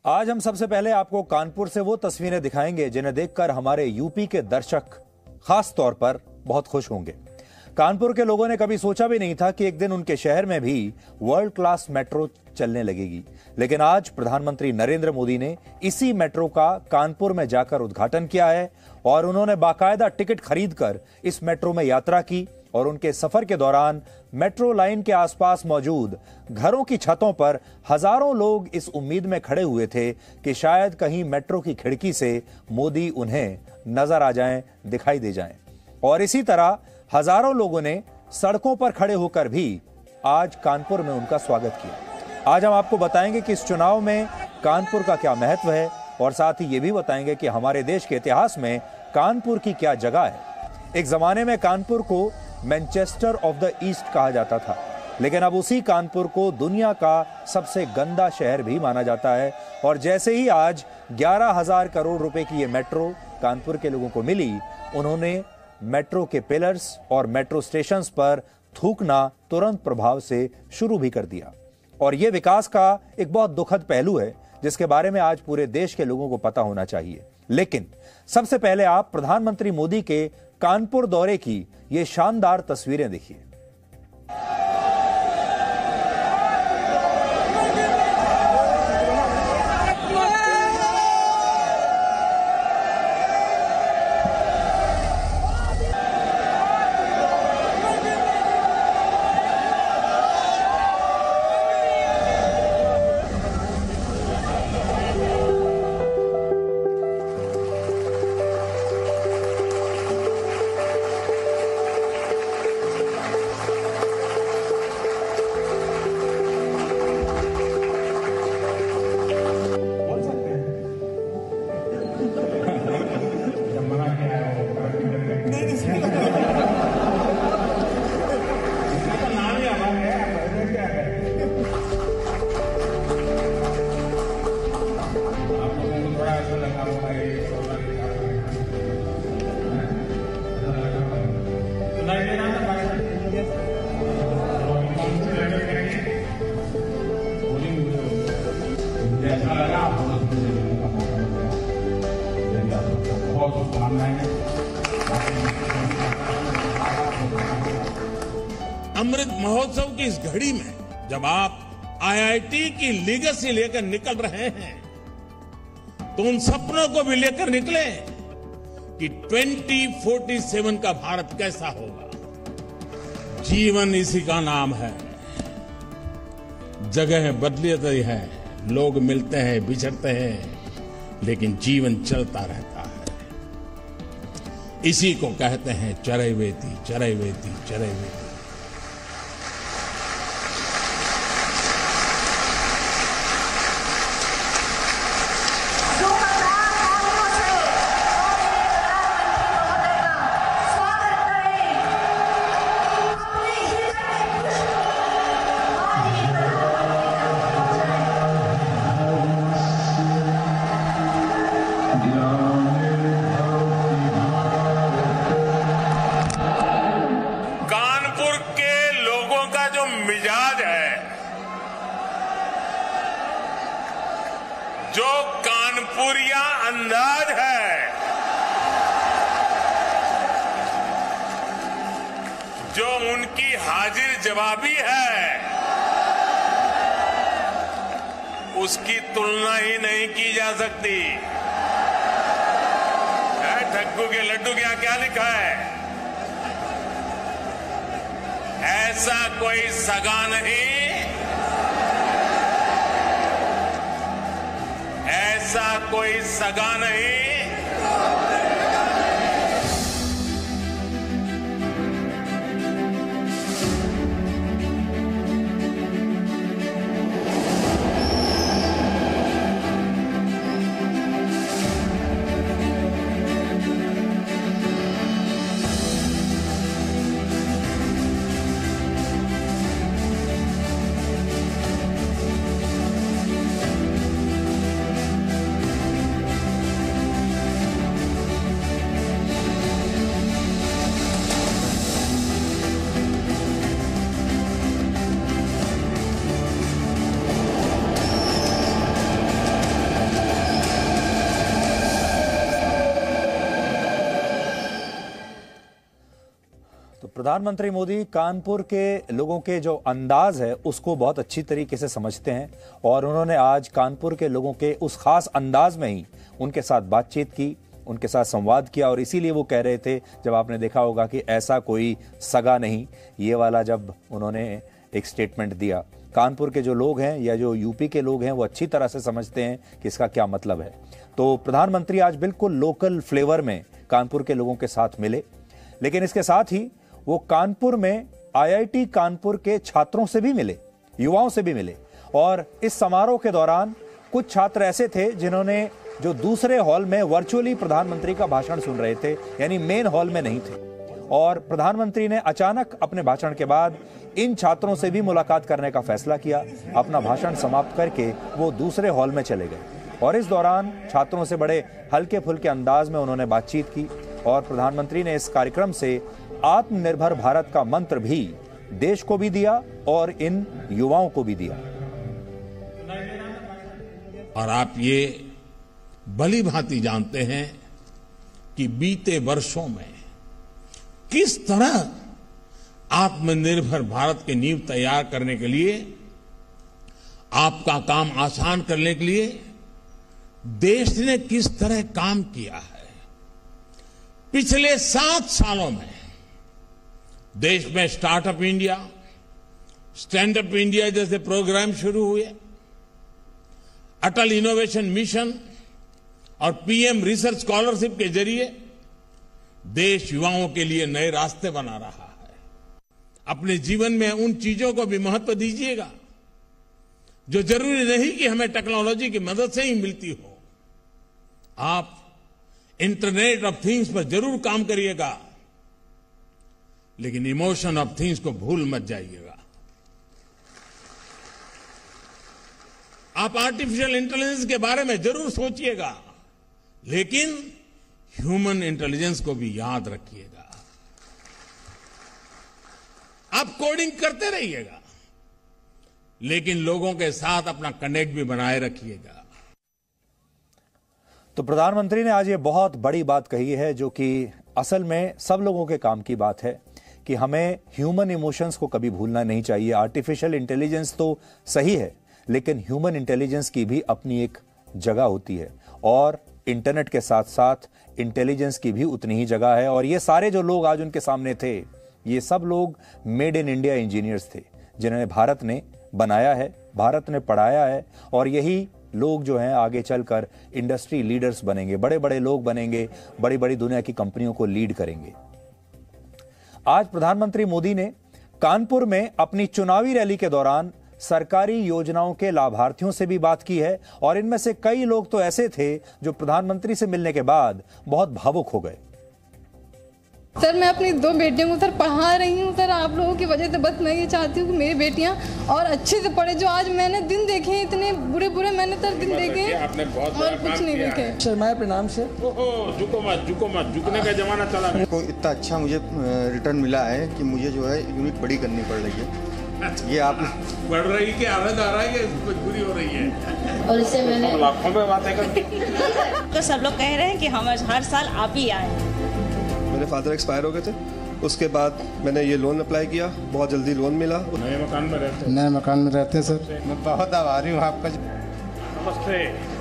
आज हम सबसे पहले आपको कानपुर से वो तस्वीरें दिखाएंगे जिन्हें देखकर हमारे यूपी के दर्शक खास तौर पर बहुत खुश होंगे। कानपुर के लोगों ने कभी सोचा भी नहीं था कि एक दिन उनके शहर में भी वर्ल्ड क्लास मेट्रो चलने लगेगी, लेकिन आज प्रधानमंत्री नरेंद्र मोदी ने इसी मेट्रो का कानपुर में जाकर उद्घाटन किया है और उन्होंने बाकायदा टिकट खरीदकर इस मेट्रो में यात्रा की और उनके सफर के दौरान मेट्रो लाइन के आसपास मौजूद घरों की छतों पर हजारों लोग इस उम्मीद में खड़े हुए थे कि शायद कहीं मेट्रो की खिड़की से मोदी उन्हें नजर आ जाएं, दिखाई दे जाएं। और इसी तरह हजारों लोगों ने सड़कों पर खड़े होकर भी आज कानपुर में उनका स्वागत किया। आज हम आपको बताएंगे कि इस चुनाव में कानपुर का क्या महत्व है और साथ ही ये भी बताएंगे कि हमारे देश के इतिहास में कानपुर की क्या जगह है। एक जमाने में कानपुर को मैनचेस्टर ऑफ द ईस्ट कहा जाता था, लेकिन अब उसी कानपुर को दुनिया का सबसे गंदा शहर भी माना जाता है। और जैसे ही आज 11,000 करोड़ रुपए की ये मेट्रो कानपुर के लोगों को मिली, उन्होंने मेट्रो के पिलर्स और मेट्रो स्टेशंस पर थूकना तुरंत प्रभाव से शुरू भी कर दिया। और यह विकास का एक बहुत दुखद पहलू है जिसके बारे में आज पूरे देश के लोगों को पता होना चाहिए। लेकिन सबसे पहले आप प्रधानमंत्री मोदी के कानपुर दौरे की ये शानदार तस्वीरें देखिए। अमृत महोत्सव की इस घड़ी में जब आप आईआईटी की लीगेसी लेकर निकल रहे हैं तो उन सपनों को भी लेकर निकले कि 2047 का भारत कैसा होगा। जीवन इसी का नाम है। जगह बदलती है, लोग मिलते हैं, बिछड़ते हैं, लेकिन जीवन चलता रहता है। इसी को कहते हैं चरैवेति चरैवेति चरैवेति। मिजाज है, जो कानपुरिया अंदाज है, जो उनकी हाजिर जवाबी है, उसकी तुलना ही नहीं की जा सकती। ठग्गू के लड्डू क्या क्या लिखा है? ऐसा कोई सगा नहीं, ऐसा कोई सगा नहीं। प्रधानमंत्री मोदी कानपुर के लोगों के जो अंदाज है उसको बहुत अच्छी तरीके से समझते हैं और उन्होंने आज कानपुर के लोगों के उस खास अंदाज में ही उनके साथ बातचीत की, उनके साथ संवाद किया और इसीलिए वो कह रहे थे, जब आपने देखा होगा कि ऐसा कोई सगा नहीं, ये वाला जब उन्होंने एक स्टेटमेंट दिया, कानपुर के जो लोग हैं या जो यूपी के लोग हैं वो अच्छी तरह से समझते हैं कि इसका क्या मतलब है। तो प्रधानमंत्री आज बिल्कुल लोकल फ्लेवर में कानपुर के लोगों के साथ मिले, लेकिन इसके साथ ही वो कानपुर में आईआईटी कानपुर के छात्रों से भी मिले, युवाओं से भी मिले। और इस समारोह के दौरान कुछ छात्र ऐसे थे जिन्होंने जो दूसरे हॉल में वर्चुअली प्रधानमंत्री का भाषण सुन रहे थे, यानी मेन हॉल में नहीं थे, और प्रधानमंत्री ने अचानक अपने भाषण के बाद इन छात्रों से भी मुलाकात करने का फैसला किया। अपना भाषण समाप्त करके वो दूसरे हॉल में चले गए और इस दौरान छात्रों से बड़े हल्के फुल्के अंदाज में उन्होंने बातचीत की और प्रधानमंत्री ने इस कार्यक्रम से आत्मनिर्भर भारत का मंत्र भी देश को भी दिया और इन युवाओं को भी दिया। और आप ये भली भांति जानते हैं कि बीते वर्षों में किस तरह आत्मनिर्भर भारत की नींव तैयार करने के लिए, आपका काम आसान करने के लिए देश ने किस तरह काम किया है। पिछले 7 सालों में देश में startup India, stand up India जैसे प्रोग्राम शुरू हुए, अटल इनोवेशन मिशन और पीएम रिसर्च स्कॉलरशिप के जरिए देश युवाओं के लिए नए रास्ते बना रहा है। अपने जीवन में उन चीजों को भी महत्व दीजिएगा जो जरूरी नहीं कि हमें टेक्नोलॉजी की मदद से ही मिलती हो। आप इंटरनेट ऑफ थिंग्स पर जरूर काम करिएगा, लेकिन इमोशन ऑफ थिंग्स को भूल मत जाइएगा। आप आर्टिफिशियल इंटेलिजेंस के बारे में जरूर सोचिएगा, लेकिन ह्यूमन इंटेलिजेंस को भी याद रखिएगा। आप कोडिंग करते रहिएगा, लेकिन लोगों के साथ अपना कनेक्ट भी बनाए रखिएगा। तो प्रधानमंत्री ने आज ये बहुत बड़ी बात कही है, जो कि असल में सब लोगों के काम की बात है कि हमें ह्यूमन इमोशंस को कभी भूलना नहीं चाहिए। आर्टिफिशियल इंटेलिजेंस तो सही है, लेकिन ह्यूमन इंटेलिजेंस की भी अपनी एक जगह होती है और इंटरनेट के साथ साथ इंटेलिजेंस की भी उतनी ही जगह है। और ये सारे जो लोग आज उनके सामने थे, ये सब लोग मेड इन इंडिया इंजीनियर्स थे, जिन्हें भारत ने बनाया है, भारत ने पढ़ाया है, और यही लोग जो हैं आगे चलकर इंडस्ट्री लीडर्स बनेंगे, बड़े बड़े लोग बनेंगे, बड़ी बड़ी दुनिया की कंपनियों को लीड करेंगे। आज प्रधानमंत्री मोदी ने कानपुर में अपनी चुनावी रैली के दौरान सरकारी योजनाओं के लाभार्थियों से भी बात की है और इनमें से कई लोग तो ऐसे थे जो प्रधानमंत्री से मिलने के बाद बहुत भावुक हो गए। सर, मैं अपनी 2 बेटियों को सर पढ़ा रही हूँ सर, आप लोगों की वजह से। बस मैं ये चाहती हूँ कि मेरी बेटियाँ और अच्छे से पढ़े। जो आज मैंने दिन देखे हैं, इतने बुरे बुरे मैंने सर दिन देखे हैं, आपने बहुत और कुछ नहीं देखे। शर्माए प्रणाम से। झुको मत, झुकने का जमाना चला गया। को इतना अच्छा मुझे रिटर्न मिला है कि मुझे जो है यूनिट बड़ी करनी पड़ रही है। ये आप बढ़ रही है कि आनंद आ रहा है कि मजबूरी हो रही है? और इससे मैंने लाखों में बातें करती तो सब लोग कह रहे हैं कि हम हर साल आप ही आए। मेरे फादर एक्सपायर हो गए थे, उसके बाद मैंने ये लोन अप्लाई किया, बहुत जल्दी लोन मिला। नए मकान में रहते? नए मकान में रहते हैं सर। मैं बहुत आभारी हूँ आपका। नमस्ते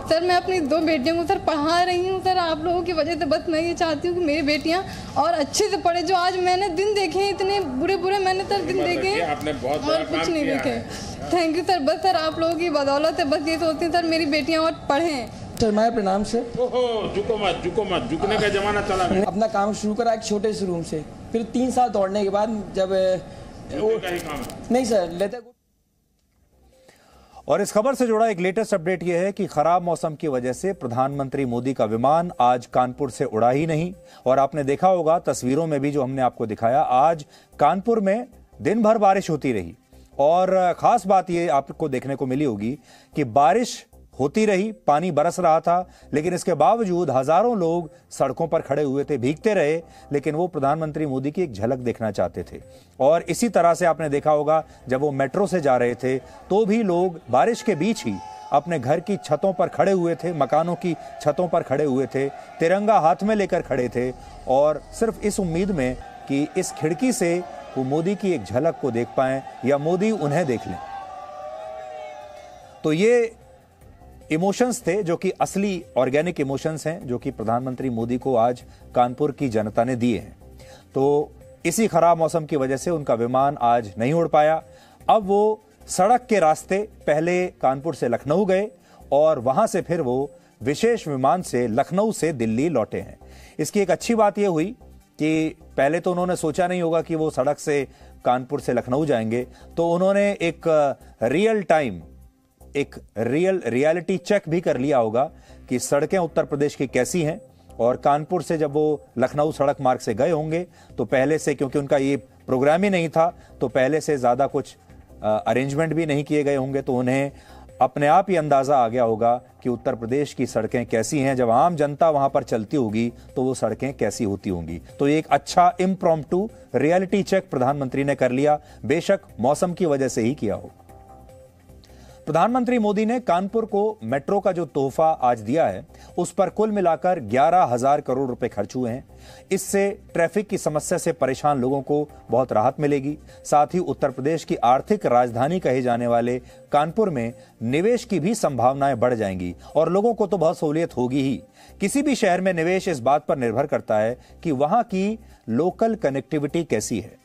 सर, मैं अपनी 2 बेटियों को सर पढ़ा रही हूँ सर, आप लोगों की वजह से। बस मैं ये चाहती हूँ कि मेरी बेटियाँ और अच्छे से पढ़े। जो आज मैंने दिन देखे हैं, इतने बुरे बुरे मैंने सर दिन देखे हैं, आपने बहुत और कुछ नहीं देखे। Thank you sir. बस सर आप लोगों की बदौलत है, बस ये सोचती हूँ सर मेरी बेटियाँ और पढ़ें। शर्माए प्रणाम से। झुको मत, झुकने का जमाना चला गया। अपना काम शुरू करा एक छोटे से रूम से, फिर 3 साल दौड़ने के बाद जब नहीं सर लेते। और इस खबर से जुड़ा एक लेटेस्ट अपडेट यह है कि खराब मौसम की वजह से प्रधानमंत्री मोदी का विमान आज कानपुर से उड़ा ही नहीं। और आपने देखा होगा तस्वीरों में भी जो हमने आपको दिखाया, आज कानपुर में दिन भर बारिश होती रही। और खास बात यह आपको देखने को मिली होगी कि बारिश होती रही, पानी बरस रहा था, लेकिन इसके बावजूद हजारों लोग सड़कों पर खड़े हुए थे, भीगते रहे, लेकिन वो प्रधानमंत्री मोदी की एक झलक देखना चाहते थे। और इसी तरह से आपने देखा होगा जब वो मेट्रो से जा रहे थे तो भी लोग बारिश के बीच ही अपने घर की छतों पर खड़े हुए थे, मकानों की छतों पर खड़े हुए थे, तिरंगा हाथ में लेकर खड़े थे और सिर्फ इस उम्मीद में कि इस खिड़की से वो मोदी की एक झलक को देख पाएं या मोदी उन्हें देख लें। तो ये इमोशंस थे जो कि असली ऑर्गेनिक इमोशंस हैं, जो कि प्रधानमंत्री मोदी को आज कानपुर की जनता ने दिए हैं। तो इसी खराब मौसम की वजह से उनका विमान आज नहीं उड़ पाया। अब वो सड़क के रास्ते पहले कानपुर से लखनऊ गए और वहां से फिर वो विशेष विमान से लखनऊ से दिल्ली लौटे हैं। इसकी एक अच्छी बात यह हुई कि पहले तो उन्होंने सोचा नहीं होगा कि वो सड़क से कानपुर से लखनऊ जाएंगे, तो उन्होंने एक रियल टाइम, एक रियलिटी चेक भी कर लिया होगा कि सड़कें उत्तर प्रदेश की कैसी हैं। और कानपुर से जब वो लखनऊ सड़क मार्ग से गए होंगे तो पहले से, क्योंकि उनका ये प्रोग्राम ही नहीं था, तो पहले से ज्यादा कुछ अरेंजमेंट भी नहीं किए गए होंगे, तो उन्हें अपने आप ही अंदाजा आ गया होगा कि उत्तर प्रदेश की सड़कें कैसी हैं। जब आम जनता वहां पर चलती होगी तो वो सड़कें कैसी होती होंगी। तो एक अच्छा इम्प्रॉम्प्टू रियलिटी चेक प्रधानमंत्री ने कर लिया, बेशक मौसम की वजह से ही किया हो। प्रधानमंत्री मोदी ने कानपुर को मेट्रो का जो तोहफा आज दिया है उस पर कुल मिलाकर 11,000 करोड़ रुपए खर्च हुए हैं। इससे ट्रैफिक की समस्या से परेशान लोगों को बहुत राहत मिलेगी। साथ ही उत्तर प्रदेश की आर्थिक राजधानी कहे जाने वाले कानपुर में निवेश की भी संभावनाएं बढ़ जाएंगी और लोगों को तो बहुत सहूलियत होगी ही। किसी भी शहर में निवेश इस बात पर निर्भर करता है कि वहां की लोकल कनेक्टिविटी कैसी है।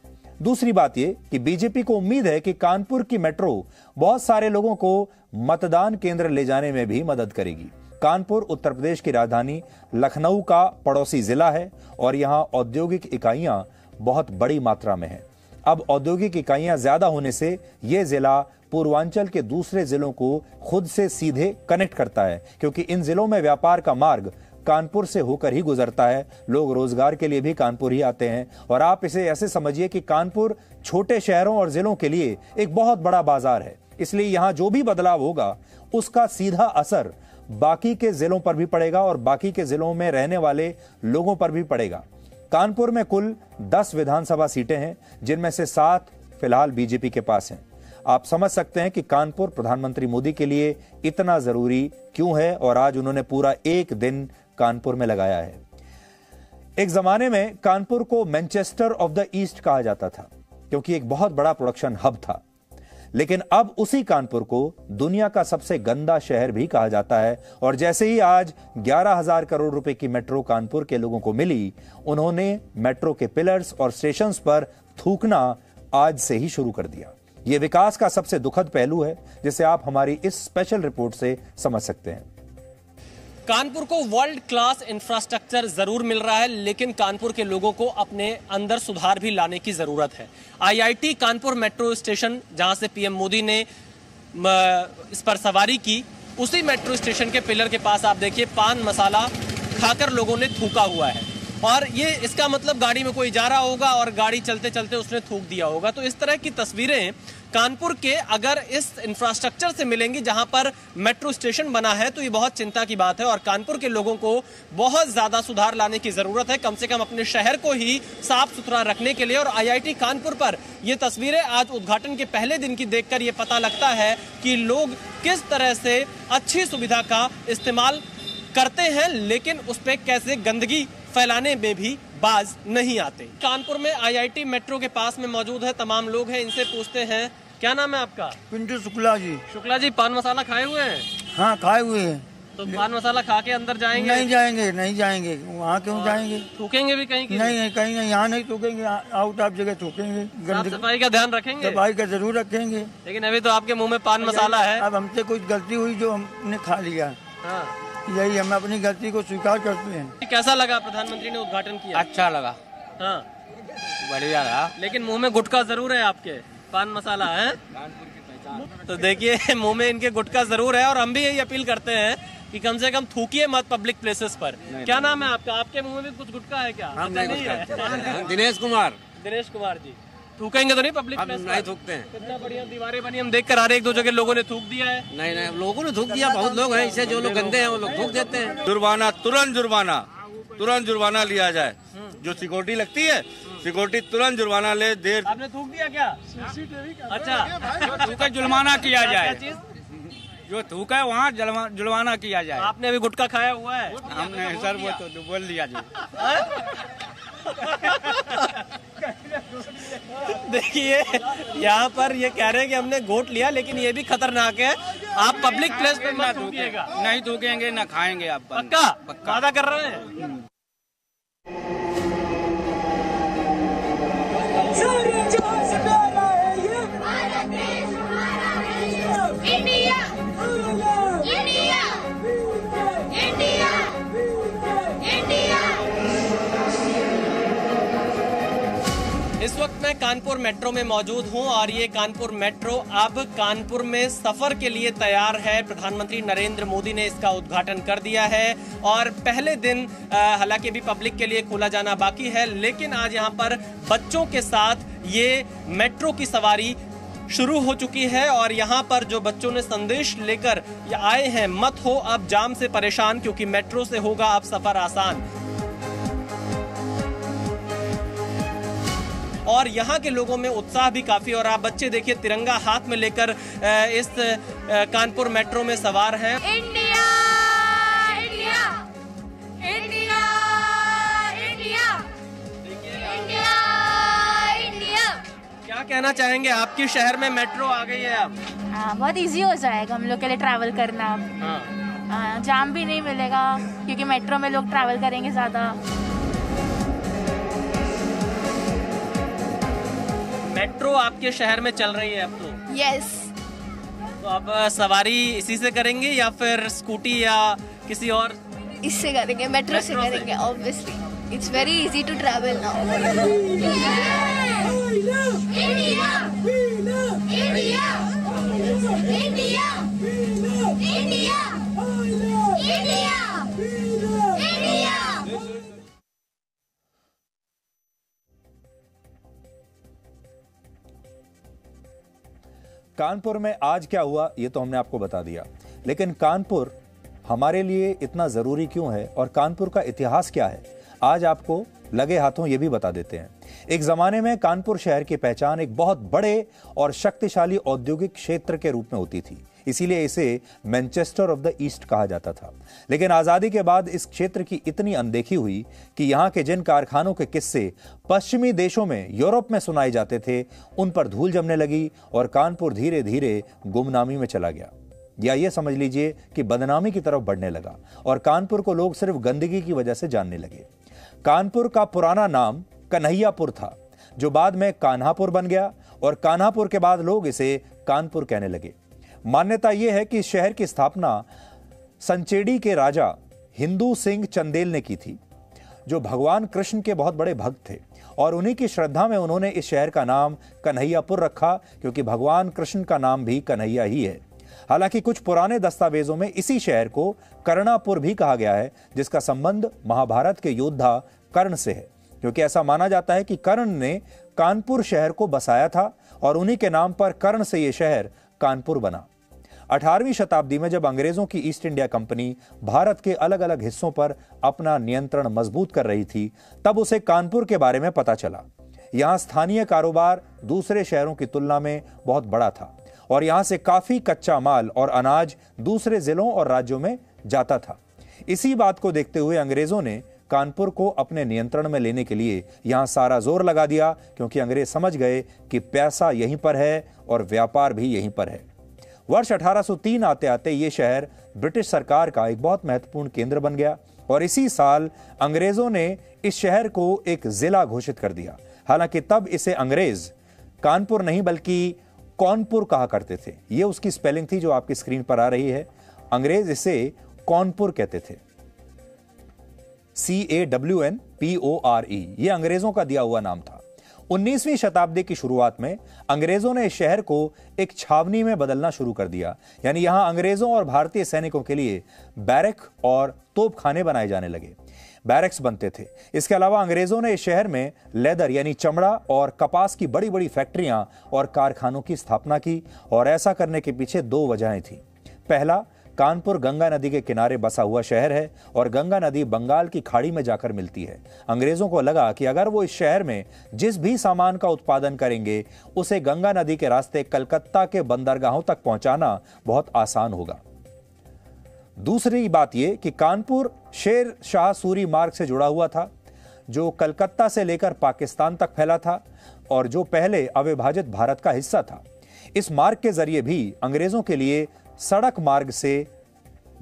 दूसरी बात यह कि बीजेपी को उम्मीद है कि कानपुर की मेट्रो बहुत सारे लोगों को मतदान केंद्र ले जाने में भी मदद करेगी। कानपुर उत्तर प्रदेश की राजधानी लखनऊ का पड़ोसी जिला है और यहां औद्योगिक इकाइयां बहुत बड़ी मात्रा में हैं। अब औद्योगिक इकाइयां ज्यादा होने से यह जिला पूर्वांचल के दूसरे जिलों को खुद से सीधे कनेक्ट करता है, क्योंकि इन जिलों में व्यापार का मार्ग कानपुर से होकर ही गुजरता है। लोग रोजगार के लिए भी कानपुर ही आते हैं और आप इसे ऐसे समझिए कि कानपुर छोटे शहरों और जिलों के लिए एक बहुत बड़ा बाजार है। इसलिए यहां जो भी बदलाव होगा उसका सीधा असर बाकी के जिलों पर भी पड़ेगा और बाकी के जिलों में रहने वाले लोगों पर भी पड़ेगा। कानपुर में कुल 10 विधानसभा सीटें हैं, जिनमें से 7 फिलहाल बीजेपी के पास हैं। आप समझ सकते हैं कि कानपुर प्रधानमंत्री मोदी के लिए इतना जरूरी क्यों है और आज उन्होंने पूरा एक दिन कानपुर में लगाया है। एक जमाने में कानपुर को मैनचेस्टर ऑफ द ईस्ट कहा जाता था, क्योंकि एक बहुत बड़ा प्रोडक्शन हब था। लेकिन अब उसी कानपुर को दुनिया का सबसे गंदा शहर भी कहा जाता है। और जैसे ही आज 11,000 करोड़ रुपए की मेट्रो कानपुर के लोगों को मिली, उन्होंने मेट्रो के पिलर्स और स्टेशंस पर थूकना आज से ही शुरू कर दिया। यह विकास का सबसे दुखद पहलू है, जिसे आप हमारी इस स्पेशल रिपोर्ट से समझ सकते हैं। कानपुर को वर्ल्ड क्लास इंफ्रास्ट्रक्चर जरूर मिल रहा है, लेकिन कानपुर के लोगों को अपने अंदर सुधार भी लाने की जरूरत है। आईआईटी कानपुर मेट्रो स्टेशन, जहां से पीएम मोदी ने इस पर सवारी की, उसी मेट्रो स्टेशन के पिलर के पास आप देखिए पान मसाला खाकर लोगों ने थूका हुआ है। और ये इसका मतलब गाड़ी में कोई जा रहा होगा और गाड़ी चलते चलते उसने थूक दिया होगा। तो इस तरह की तस्वीरें कानपुर के अगर इस इंफ्रास्ट्रक्चर से मिलेंगी जहां पर मेट्रो स्टेशन बना है, तो ये बहुत चिंता की बात है और कानपुर के लोगों को बहुत ज्यादा सुधार लाने की जरूरत है, कम से कम अपने शहर को ही साफ सुथरा रखने के लिए। और आईआईटी कानपुर पर ये तस्वीरें आज उद्घाटन के पहले दिन की देखकर ये पता लगता है कि लोग किस तरह से अच्छी सुविधा का इस्तेमाल करते हैं, लेकिन उस पर कैसे गंदगी फैलाने में भी बाज नहीं आते। कानपुर में आईआईटी मेट्रो के पास में मौजूद है तमाम लोग हैं, इनसे पूछते हैं क्या नाम है आपका? पिंटू शुक्ला जी। शुक्ला जी, पान मसाला खाए हुए हैं? हाँ, खाए हुए हैं। तो पान मसाला खा के अंदर जाएंगे? नहीं जाएंगे, नहीं जाएंगे। वहाँ क्यों जाएंगे? थूकेंगे भी कहीं? नहीं, कहीं नहीं, यहाँ नहीं थूकेंगे, आउट ऑफ जगह थूकेंगे। साफ सफाई का ध्यान रखेंगे? सफाई का जरूर रखेंगे। लेकिन अभी तो आपके मुँह में पान मसाला है। अब हमसे कुछ गलती हुई जो हमने खा लिया, यही हम अपनी गलती को स्वीकार करते हैं। कैसा लगा प्रधानमंत्री ने उद्घाटन किया? अच्छा लगा। हाँ, बढ़िया रहा। लेकिन मुंह में गुटखा जरूर है आपके, पान मसाला है। तो देखिए मुंह में इनके गुटखा जरूर है और हम भी यही अपील करते हैं कि कम से कम थूकिए मत पब्लिक प्लेसेस पर। क्या नाम है आपका? आपके मुंह में भी कुछ गुटखा है क्या? नहीं है। दिनेश कुमार। दिनेश कुमार जी, थूकेंगे तो नहीं पब्लिक प्लेस पर? नहीं थूकते हैं। कितना बढ़िया दीवारें बनी, हम देख कर आ रहे, एक दो जगह लोगों ने थूक दिया है। नहीं, लोगों ने थूक दिया, बहुत लोग हैं इसे, जो लोग गंदे हैं वो लोग थूक देते हैं। जुर्माना, तुरंत जुर्माना लिया जाए। जो सिक्योरिटी लगती है, सिक्योरिटी तुरंत जुर्माना ले। देर आपने थूक दिया क्या? अच्छा, जुर्माना किया जाए। जो थूका है वहाँ जुलवाना किया जाए। आपने अभी गुटखा खाया हुआ है? हमने सर वो तो बोल दिया जी। देखिए यहाँ पर ये कह रहे हैं कि हमने गोट लिया, लेकिन ये भी खतरनाक है। आप पब्लिक प्लेस पे मत थूकिएगा। नहीं थूकेंगे ना खाएंगे। आप पक्का वादा कर रहे हैं? इस वक्त मैं कानपुर मेट्रो में मौजूद हूं और ये कानपुर मेट्रो अब कानपुर में सफर के लिए तैयार है। प्रधानमंत्री नरेंद्र मोदी ने इसका उद्घाटन कर दिया है और पहले दिन हालांकि अभी पब्लिक के लिए खोला जाना बाकी है, लेकिन आज यहां पर बच्चों के साथ ये मेट्रो की सवारी शुरू हो चुकी है। और यहाँ पर जो बच्चों ने संदेश लेकर आए हैं, मत हो अब जाम से परेशान, क्योंकि मेट्रो से होगा अब सफर आसान। और यहाँ के लोगों में उत्साह भी काफी, और आप बच्चे देखिए तिरंगा हाथ में लेकर इस कानपुर मेट्रो में सवार हैं। India India India India India India. क्या कहना चाहेंगे? आपके शहर में मेट्रो आ गई है अब? बहुत इजी हो जाएगा हम लोग के लिए ट्रैवल करना। जाम भी नहीं मिलेगा क्योंकि मेट्रो में लोग ट्रैवल करेंगे ज्यादा। मेट्रो आपके शहर में चल रही है अब तो? यस। तो अब सवारी इसी से करेंगे या फिर स्कूटी या किसी और? इससे करेंगे, मेट्रो से करेंगे obviously. It's very easy to travel now. Kanpur में आज क्या हुआ ये तो हमने आपको बता दिया, लेकिन कानपुर हमारे लिए इतना जरूरी क्यों है और कानपुर का इतिहास क्या है, आज आपको लगे हाथों ये भी बता देते हैं। एक जमाने में कानपुर शहर की पहचान एक बहुत बड़े और शक्तिशाली औद्योगिक क्षेत्र के रूप में होती थी, इसीलिए इसे मैनचेस्टर ऑफ द ईस्ट कहा जाता था। लेकिन आजादी के बाद इस क्षेत्र की इतनी अनदेखी हुई कि यहां के जिन कारखानों के किस्से पश्चिमी देशों में, यूरोप में सुनाए जाते थे, उन पर धूल जमने लगी और कानपुर धीरे धीरे गुमनामी में चला गया, या ये समझ लीजिए कि बदनामी की तरफ बढ़ने लगा और कानपुर को लोग सिर्फ गंदगी की वजह से जानने लगे। कानपुर का पुराना नाम कन्हैयापुर था, जो बाद में कान्हापुर बन गया और कान्हापुर के बाद लोग इसे कानपुर कहने लगे। मान्यता यह है कि इस शहर की स्थापना संचेड़ी के राजा हिंदू सिंह चंदेल ने की थी, जो भगवान कृष्ण के बहुत बड़े भक्त थे और उन्हीं की श्रद्धा में उन्होंने इस शहर का नाम कन्हैयापुर रखा, क्योंकि भगवान कृष्ण का नाम भी कन्हैया ही है। हालांकि कुछ पुराने दस्तावेजों में इसी शहर को कर्णापुर भी कहा गया है, जिसका संबंध महाभारत के योद्धा कर्ण से है, क्योंकि ऐसा माना जाता है कि कर्ण ने कानपुर शहर को बसाया था और उन्हीं के नाम पर कर्ण से यह शहर कानपुर बना। 18वीं शताब्दी में जब अंग्रेजों की ईस्ट इंडिया कंपनी भारत के अलग अलग हिस्सों पर अपना नियंत्रण मजबूत कर रही थी, तब उसे कानपुर के बारे में पता चला। यहां स्थानीय कारोबार दूसरे शहरों की तुलना में बहुत बड़ा था और यहां से काफी कच्चा माल और अनाज दूसरे जिलों और राज्यों में जाता था। इसी बात को देखते हुए अंग्रेजों ने कानपुर को अपने नियंत्रण में लेने के लिए यहां सारा जोर लगा दिया, क्योंकि अंग्रेज समझ गए कि पैसा यहीं पर है और व्यापार भी यहीं पर है। वर्ष 1803 आते आते ये शहर ब्रिटिश सरकार का एक बहुत महत्वपूर्ण केंद्र बन गया और इसी साल अंग्रेजों ने इस शहर को एक जिला घोषित कर दिया। हालांकि तब इसे अंग्रेज कानपुर नहीं बल्कि कौनपुर कहा करते थे। यह उसकी स्पेलिंग थी जो आपकी स्क्रीन पर आ रही है। अंग्रेज इसे कौनपुर कहते थे, CAWNPORE। यह अंग्रेजों का दिया हुआ नाम था। 19वीं शताब्दी की शुरुआत में अंग्रेजों ने इस शहर को एक छावनी में बदलना शुरू कर दिया, यानी यहां अंग्रेजों और भारतीय सैनिकों के लिए बैरक और तोपखाने बनाए जाने लगे, बैरक्स बनते थे। इसके अलावा अंग्रेजों ने इस शहर में लेदर यानी चमड़ा और कपास की बड़ी बड़ी फैक्ट्रियां और कारखानों की स्थापना की और ऐसा करने के पीछे दो वजहें थी। पहला, कानपुर गंगा नदी के किनारे बसा हुआ शहर है और गंगा नदी बंगाल की खाड़ी में जाकर मिलती है। अंग्रेजों को लगा कि अगर वो इस शहर में जिस भी सामान का उत्पादन करेंगे उसे गंगा नदी के रास्ते कलकत्ता के बंदरगाहों तक पहुंचाना बहुत आसान होगा। दूसरी बात यह कि कानपुर शेर शाह सूरी मार्ग से जुड़ा हुआ था, जो कलकत्ता से लेकर पाकिस्तान तक फैला था और जो पहले अविभाजित भारत का हिस्सा था। इस मार्ग के जरिए भी अंग्रेजों के लिए सड़क मार्ग से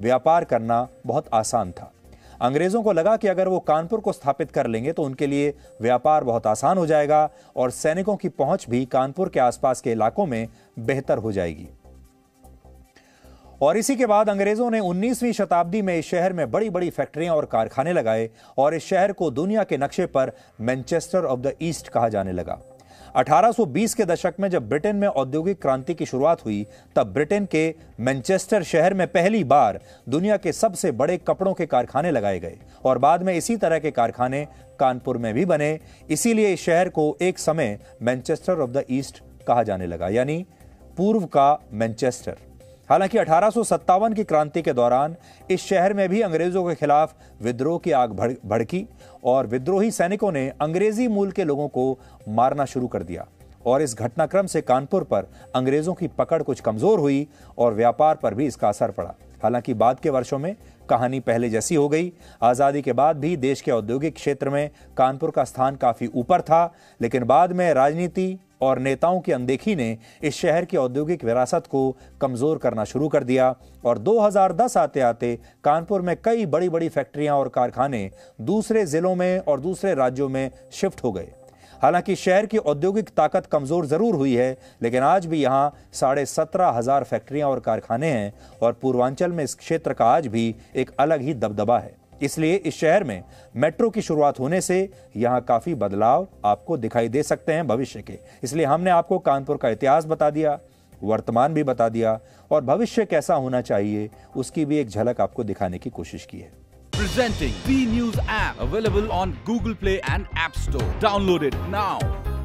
व्यापार करना बहुत आसान था। अंग्रेजों को लगा कि अगर वो कानपुर को स्थापित कर लेंगे तो उनके लिए व्यापार बहुत आसान हो जाएगा और सैनिकों की पहुंच भी कानपुर के आसपास के इलाकों में बेहतर हो जाएगी। और इसी के बाद अंग्रेजों ने 19वीं शताब्दी में इस शहर में बड़ी बड़ी फैक्ट्रियां और कारखाने लगाए और इस शहर को दुनिया के नक्शे पर मैनचेस्टर ऑफ द ईस्ट कहा जाने लगा। 1820 के दशक में जब ब्रिटेन में औद्योगिक क्रांति की शुरुआत हुई, तब ब्रिटेन के मैनचेस्टर शहर में पहली बार दुनिया के सबसे बड़े कपड़ों के कारखाने लगाए गए और बाद में इसी तरह के कारखाने कानपुर में भी बने। इसीलिए इस शहर को एक समय मैनचेस्टर ऑफ द ईस्ट कहा जाने लगा, यानी पूर्व का मैनचेस्टर। हालांकि 1857 की क्रांति के दौरान इस शहर में भी अंग्रेजों के खिलाफ विद्रोह की आग भड़की और विद्रोही सैनिकों ने अंग्रेजी मूल के लोगों को मारना शुरू कर दिया और इस घटनाक्रम से कानपुर पर अंग्रेजों की पकड़ कुछ कमजोर हुई और व्यापार पर भी इसका असर पड़ा। हालांकि बाद के वर्षों में कहानी पहले जैसी हो गई। आजादी के बाद भी देश के औद्योगिक क्षेत्र में कानपुर का स्थान काफी ऊपर था, लेकिन बाद में राजनीति और नेताओं की अनदेखी ने इस शहर की औद्योगिक विरासत को कमजोर करना शुरू कर दिया और 2010 आते आते कानपुर में कई बड़ी बड़ी फैक्ट्रियां और कारखाने दूसरे जिलों में और दूसरे राज्यों में शिफ्ट हो गए। हालांकि शहर की औद्योगिक ताकत कमजोर जरूर हुई है, लेकिन आज भी यहां 17,500 फैक्ट्रियां और कारखाने हैं और पूर्वांचल में इस क्षेत्र का आज भी एक अलग ही दबदबा है। इसलिए इस शहर में मेट्रो की शुरुआत होने से यहां काफी बदलाव आपको दिखाई दे सकते हैं भविष्य के। इसलिए हमने आपको कानपुर का इतिहास बता दिया, वर्तमान भी बता दिया और भविष्य कैसा होना चाहिए उसकी भी एक झलक आपको दिखाने की कोशिश की है। Presenting B News app, available on Google Play and App Store. Download it now.